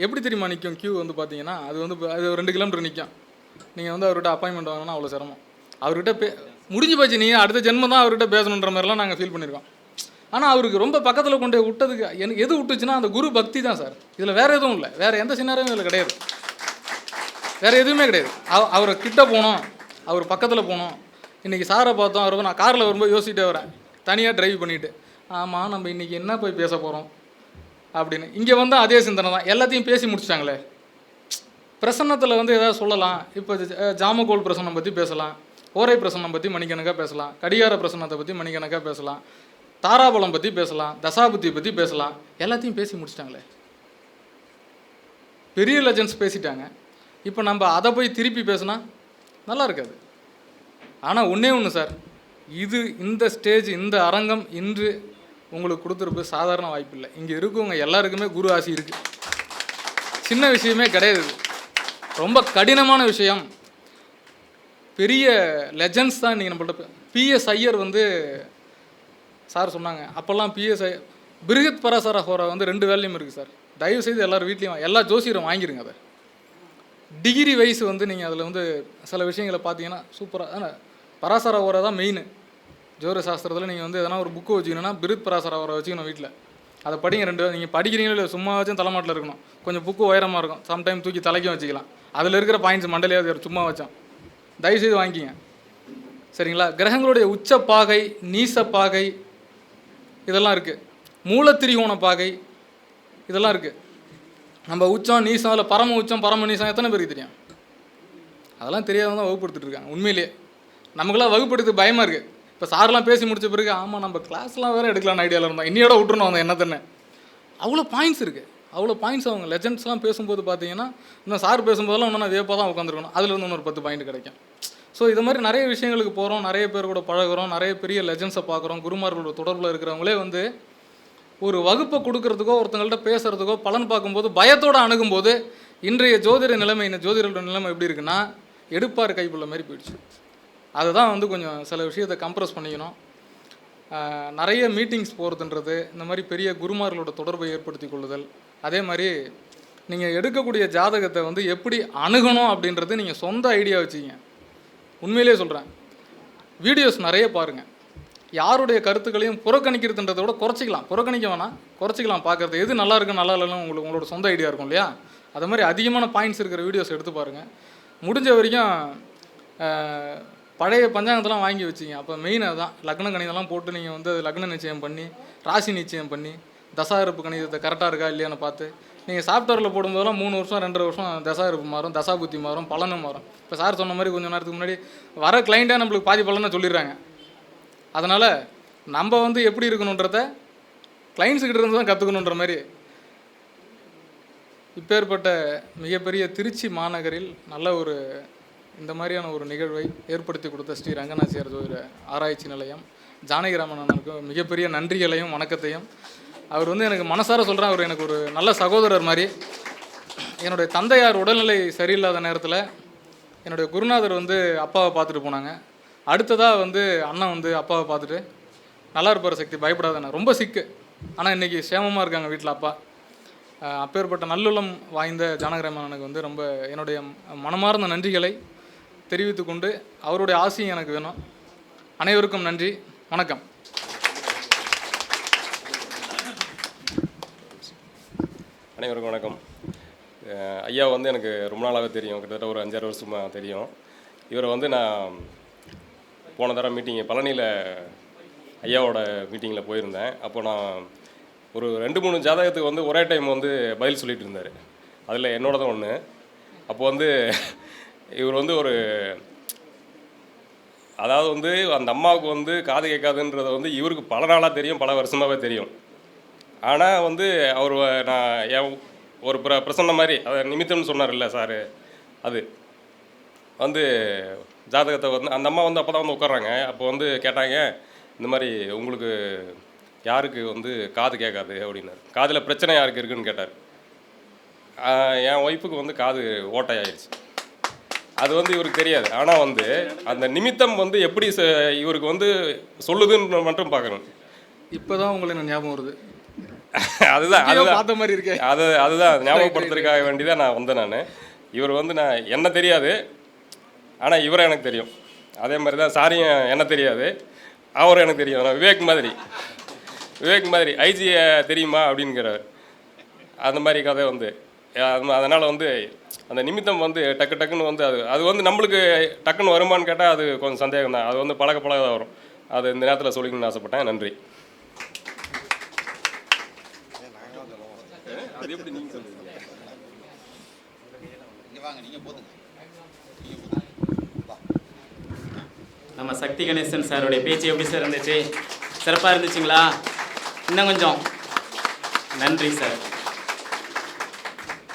[SPEAKER 2] எப்படி தெரியுமா நிற்கும் கியூ வந்து பார்த்தீங்கன்னா, அது 2 கிலோமீட்டர் நிற்கும். நீங்கள் வந்து அவர்கிட்ட அப்பாயின்மெண்ட் வாங்கினா அவ்வளோ சிரமம். அவர்கிட்ட முடிஞ்சு போச்சு, நீங்கள் அடுத்த ஜென்மம் தான் அவர்கிட்ட பேசணுன்ற மாதிரிலாம் நாங்கள் ஃபீல் பண்ணியிருக்கோம். ஆனால் அவருக்கு ரொம்ப பக்கத்தில் கொண்டு விட்டதுக்கு எனக்கு எது விட்டுச்சுன்னா அந்த குரு பக்தி தான் சார். இதில் வேறு எதுவும் இல்லை, வேறு எந்த சின்னாரையும் இதில் கிடையாது, வேறு எதுவுமே கிடையாது. அவரை கிட்ட போனோம், அவர் பக்கத்தில் போனோம். இன்றைக்கி சாரை பார்த்தோம், அவரை நான் காரில் வரும்போது யோசிச்சுட்டே வரேன், தனியாக ட்ரைவ் பண்ணிவிட்டு, ஆமாம் நம்ம இன்றைக்கி என்ன போய் பேச போகிறோம் அப்படின்னு. இங்கே வந்து அதே சிந்தனை தான், எல்லாத்தையும் பேசி முடிச்சிட்டாங்களே. பிரசன்னத்தில் வந்து எதாவது சொல்லலாம். இப்போ ஜாமகோல் பிரசன்னம் பற்றி பேசலாம், ஓரை பிரசன்னம் பற்றி மணிக்கணக்காக பேசலாம், கடிகார பிரசன்னத்தை பற்றி மணிக்கணக்காக பேசலாம், தாராபலம் பற்றி பேசலாம், தசாபுத்தி பற்றி பேசலாம், எல்லாத்தையும் பேசி முடிச்சிட்டாங்களே. பெரிய லெஜண்ட்ஸ் பேசிட்டாங்க. இப்போ நம்ம அதை போய் திருப்பி பேசினா நல்லா இருக்காது. ஆனால் ஒன்றே ஒன்று சார், இந்த ஸ்டேஜ், இந்த அரங்கம் இன்று உங்களுக்கு கொடுத்துருப்பது சாதாரண வாய்ப்பு இல்லை. இங்கே இருக்கவங்க எல்லாருக்குமே குரு ஆசி இருக்குது. சின்ன விஷயமே கிடையாது. ரொம்ப கடினமான விஷயம். பெரிய லெஜண்ட்ஸ் தான் நீங்கள் நம்மள்ட்ட. பிஎஸ் ஐயர் வந்து சார் சொன்னாங்க, அப்போல்லாம் பிஎஸ் பிருகத் பராசர ஹோரா வந்து 2 வேலையும் இருக்குது சார். தயவுசெய்து எல்லோரும் வீட்லேயும் எல்லா ஜோசியரும் வாங்கிருங்க. அதை டிகிரி வைஸ் வந்து நீங்கள் அதில் வந்து சில விஷயங்களை பார்த்தீங்கன்னா சூப்பராக. ஆனால் பராசர ஹோரா தான் மெயின். ஜோதிட சாஸ்திரத்தில் நீங்கள் வந்து எதனா ஒரு புக்கு வச்சுக்கணுன்னா பிருத் பராசர ஹோரா வச்சுக்கணும் வீட்டில். அதை படிங்க. 2 நீங்கள் படிக்கிறீங்களோ இல்லை, சும்மா வச்சும் தலைமாட்டில் இருக்கணும். கொஞ்சம் புக்கு உயரமாக இருக்கும், சம்டைம் தூக்கி தலைக்கும் வச்சுக்கலாம். அதில் இருக்கிற பாயிண்ட்ஸ் மண்டலையாவது சும்மா வச்சோம். தயவுசெய்து வாங்கிங்க சரிங்களா. கிரகங்களுடைய உச்ச பாகை, நீச பாகை இதெல்லாம் இருக்குது. மூலத்திரிகோண பாகை இதெல்லாம் இருக்குது. நம்ம உச்சம் நீசம், அதில் பரம உச்சம் பரம நீசம் எத்தனை பேருக்கு தெரியும்? அதெல்லாம் தெரியாதவங்க தான் வகுப்படுத்திட்டு இருக்காங்க. உண்மையிலேயே நமக்குலாம் வகுப்படுத்து பயமாக இருக்குது. இப்போ சார்லாம் பேசி முடிச்ச பிறகு ஆமாம் நம்ம கிளாஸ்லாம் வேறு எடுக்கலான்னு ஐடியாவில் இருந்தோம், இன்னையோட விட்டுருணும் அந்த எண்ணத்தന്നെ. அவ்வளோ பாயிண்ட்ஸ் இருக்குது, அவ்வளோ பாயிண்ட்ஸ். அவங்க லெஜண்ட்ஸ்லாம் பேசும்போது பார்த்தீங்கன்னா, இன்னும் சார் பேசும்போதெல்லாம் இன்னும் நான் வேப்பாக தான் உட்காந்துருக்கணும். அதில் இருந்து இன்னொரு 10 பாயிண்ட் கிடைக்கும். ஸோ இது மாதிரி நிறைய விஷயங்களுக்கு போகிறோம், நிறைய பேர் கூட பழகுறோம், நிறைய பெரிய லெஜண்ட்ஸை பார்க்குறோம். குருமார்களோட தொடர்பில் இருக்கிறவங்களே வந்து ஒரு வகுப்பை கொடுக்கறதுக்கோ ஒருத்தங்கள்ட்ட பேசுகிறதுக்கோ பலன் பார்க்கும்போது பயத்தோடு அணுகும்போது இன்றைய ஜோதிட நிலைமை, இந்த ஜோதிடரோட நிலைமை எப்படி இருக்குன்னா, எடுப்பார் கைப்புள்ள மாதிரி போயிடுச்சு. அதுதான் வந்து கொஞ்சம் சில விஷயத்தை கம்ப்ரஸ் பண்ணிக்கணும். நிறைய மீட்டிங்ஸ் போகிறதுன்றது, இந்த மாதிரி பெரிய குருமார்களோட தொடர்பை ஏற்படுத்தி கொள்ளுதல், அதே மாதிரி நீங்கள் எடுக்கக்கூடிய ஜாதகத்தை வந்து எப்படி அணுகணும் அப்படின்றது நீங்கள் சொந்த ஐடியா வச்சுக்கிங்க. உண்மையிலே சொல்கிறேன், வீடியோஸ் நிறைய பாருங்கள். யாருடைய கருத்துக்களையும் புறக்கணிக்கிறதுன்றதை விட குறைச்சிக்கலாம். புறக்கணிக்க வேணாம், குறைச்சிக்கலாம். பார்க்குறது எது நல்லா இருக்கும் நல்லா இல்லைன்னு உங்களோட சொந்த ஐடியா இருக்கும் இல்லையா. அது மாதிரி அதிகமான பாயிண்ட்ஸ் இருக்கிற வீடியோஸ் எடுத்து பாருங்கள். முடிஞ்ச வரைக்கும் பழைய பஞ்சாங்கத்தெல்லாம் வாங்கி வச்சிங்க. அப்போ மெயின் அதுதான். லக்ன கணிதெல்லாம் போட்டு நீங்கள் வந்து லக்ன நிச்சயம் பண்ணி, ராசி நிச்சயம் பண்ணி, தசாயிருப்பு கணிதத்தை கரெக்டாக இருக்கா இல்லையான்னு பார்த்து நீங்கள் சாஃப்ட்வேரில் போடும்போதெல்லாம் 3 வருஷம் 2.5 வருஷம் தசாயிருப்பு மாறும், தசாபுத்தி மாறும், பலனும் மாறும். இப்போ சார் சொன்ன மாதிரி கொஞ்சம் நேரத்துக்கு முன்னாடி வர கிளைண்ட்டாக நம்மளுக்கு பாதி பலனை சொல்லிடுறாங்க. அதனால் நம்ம வந்து எப்படி இருக்கணுன்றத கிளைண்ட்ஸுக்கிட்ட இருந்து தான் கற்றுக்கணுன்ற மாதிரி. இப்பேற்பட்ட மிகப்பெரிய திருச்சி மாநகரில் நல்ல ஒரு இந்த மாதிரியான ஒரு நிகழ்வை ஏற்படுத்தி கொடுத்த ஸ்ரீ ரங்கநாச்சியார் ஜோதிட ஆராய்ச்சி நிலையம் ஜானகிராமன் அண்ணனுக்கு மிகப்பெரிய நன்றிகளையும் வணக்கத்தையும். அவர் வந்து எனக்கு மனசார சொல்கிறேன், அவர் எனக்கு ஒரு நல்ல சகோதரர் மாதிரி. என்னுடைய தந்தையார் உடல்நிலை சரியில்லாத நேரத்தில் என்னுடைய குருநாதர் வந்து அப்பாவை பார்த்துட்டு போனாங்க. அடுத்ததாக வந்து அண்ணன் வந்து அப்பாவை பார்த்துட்டு, நல்லா இருப்பார் சக்தி, பயப்படாதண்ணா, ரொம்ப சிக்கு, ஆனால் இன்றைக்கி சேமமாக இருக்காங்க வீட்டில் அப்பா. அப்பேற்பட்ட நல்லுள்ளம் வாய்ந்த ஜானகிராமன் அண்ணனுக்கு வந்து ரொம்ப என்னுடைய மனமார்ந்த நன்றிகளை தெரிவித்து கொண்டு, அவருடைய ஆசையும் எனக்கு வேணும். அனைவருக்கும் நன்றி, வணக்கம்.
[SPEAKER 4] அனைவருக்கும் வணக்கம். ஐயா வந்து எனக்கு ரொம்ப நாளாகவே தெரியும், கிட்டத்தட்ட ஒரு 5-6 வருஷமாக தெரியும். இவரை வந்து நான் போன தடவை மீட்டிங்கு பழனியில் ஐயாவோட மீட்டிங்கில் போயிருந்தேன். அப்போ நான் ஒரு 2-3 ஜாதகத்துக்கு வந்து ஒரே டைம் வந்து பதில் சொல்லிகிட்டு இருந்தார். அதில் என்னோட தான் ஒன்று. அப்போ வந்து இவர் வந்து ஒரு, அதாவது வந்து அந்த அம்மாவுக்கு வந்து காது கேட்காதுன்றதை வந்து இவருக்கு பல நாளாக தெரியும், பல வருஷமாகவே தெரியும். ஆனால் வந்து அவர் நான் என் ஒரு பிரசன்ன மாதிரி அதை நிமித்தம்னு சொன்னார் இல்லை சார், அது வந்து ஜாதகத்தை வந்து அந்த அம்மா வந்து அப்போ தான் வந்து உட்கார்றாங்க. அப்போ வந்து கேட்டாங்க, இந்த மாதிரி உங்களுக்கு யாருக்கு வந்து காது கேட்காது அப்படின்னாரு. காதில் பிரச்சனை யாருக்கு இருக்குதுன்னு கேட்டார். என் ஒய்ஃபுக்கு வந்து காது ஓட்டையாயிடுச்சு. அது வந்து இவருக்கு தெரியாது. ஆனால் வந்து அந்த நிமித்தம் வந்து எப்படி இவருக்கு வந்து சொல்லுதுன்னு மட்டும் பார்க்கணும்.
[SPEAKER 2] இப்போ தான் உங்களுக்கு ஞாபகம் வருது.
[SPEAKER 4] அதுதான்
[SPEAKER 2] பார்த்த மாதிரி இருக்கு.
[SPEAKER 4] அதுதான் ஞாபகப்படுத்துறதுக்காக வேண்டிதான் நான் வந்தேன். நான் இவர் வந்து நான் என்ன தெரியாது, ஆனால் இவரை எனக்கு தெரியும். அதே மாதிரி தான் சாரியும் என்ன தெரியாது, அவரும் எனக்கு தெரியும். நான் விவேக் மாதிரி ஐஜியை தெரியுமா அப்படிங்கிறவர். அந்த மாதிரி கதை வந்து அதனால் வந்து அந்த நிமித்தம் வந்து டக்குன்னு வந்து அது வந்து நம்மளுக்கு டக்குன்னு வருமானு கேட்டால் அது கொஞ்சம் சந்தேகம் தான். அது வந்து பழக தான் வரும். அது இந்த நேரத்தில் சொல்லிக்கணும்னு ஆசைப்பட்டேன். நன்றி. அது எப்படி நீங்கள் சொல்லுவீங்க?
[SPEAKER 1] நம்ம சக்தி கணேசன் சாருடைய பேச்சு எப்படி சார் இருந்துச்சு? சிறப்பாக இருந்துச்சுங்களா? இன்னும் கொஞ்சம். நன்றி சார்.